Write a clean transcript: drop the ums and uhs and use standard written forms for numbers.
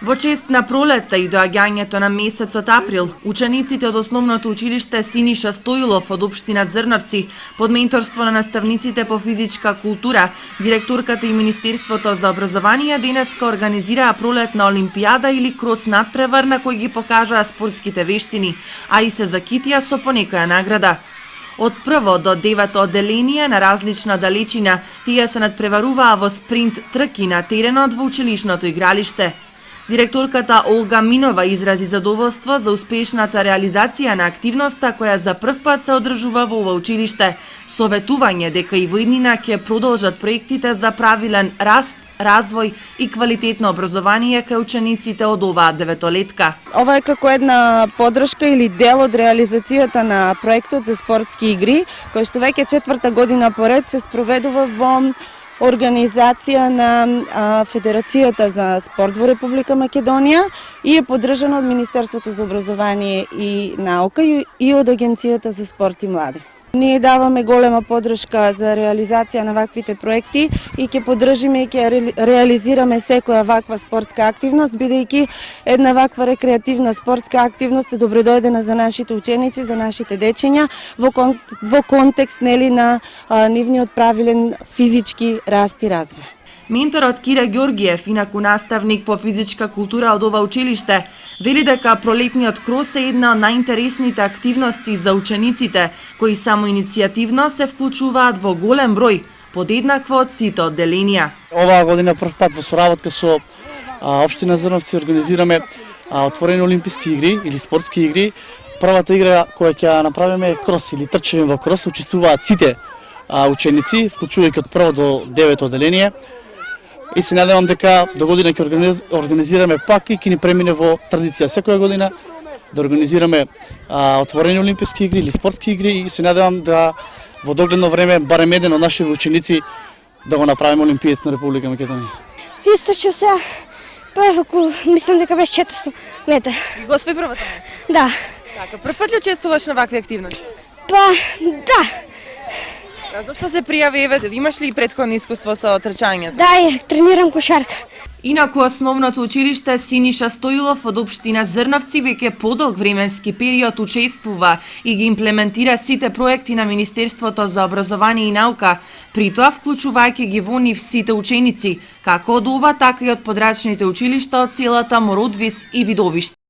Во чест на пролетта и доаѓањето на месецот април, учениците од основното училиште Синиша Стоилов од општина Зрновци, под менторство на наставниците по физичка култура, директорката и Министерството за образование денеска организираа пролетна олимпијада или крос надпревар на кој ги покажаа спортските вештини, а и се закитија со понекоја награда. Од прво до девето одделение на различна далечина, тие се надпреваруваа во спринт трки на теренот во училишното игралиште. Директорката Олга Минова изрази задоволство за успешната реализација на активноста која за прв пат се одржува во ова училиште, советување дека и во иднина ќе продолжат проектите за правилен раст, развој и квалитетно образование кај учениците од оваа деветолетка. Ова е како една подршка или дел од реализацијата на проектот за спортски игри, кој што веќе четврта година поред се спроведува во организација на Федерацијата за спорт во Република Македонија и е поддржана од Министерството за образование и наука и од Агенцијата за спорт и млади. Ние даваме голема поддршка за реализација на ваквите проекти и ќе поддржиме и ќе реализираме секоја ваква спортска активност, бидејќи една ваква рекреативна спортска активност е добредојдена за нашите ученици, за нашите дечиња во контекст на нивниот правилен физички раст и развој. Менторот Кире Ѓоргиев, инаку наставник по физичка култура од ова училиште, вели дека пролетниот крос е една од најинтересните активности за учениците, кои само иницијативно се вклучуваат во голем број, подеднакво од сите одделенија. Оваа година прв пат во соработка со општина Зрновци организираме отворени олимписки игри или спортски игри. Првата игра која ќе направиме е крос или трчење во крос, учествуваат сите ученици, вклучувајќи од прво до девето одделение. И се надевам дека до година ќе организираме пак и ќе ни премине во традиција секоја година да организираме отворени олимписки игри или спортски игри и се надевам да во догледно време барем еден од нашите ученици да го направиме олимпиец на Република Македонија. Истрчав се, околу, мислам дека беше 400 метра. И го освои првото место? Да. Така, прв пат ли учествуваш на вакви активности? Да. Зошто се пријави, имаш ли претходно искуство со трчањето? Да, тренирам кошарка. Инаку основното училиште Синиша Стоилов од општина Зрновци веќе подолг временски период учествува и ги имплементира сите проекти на Министерството за образование и наука, при тоа вклучувајќи ги во нив сите ученици, како од ова, така и од подрачните училишта од селата Мородвис и Видовиште.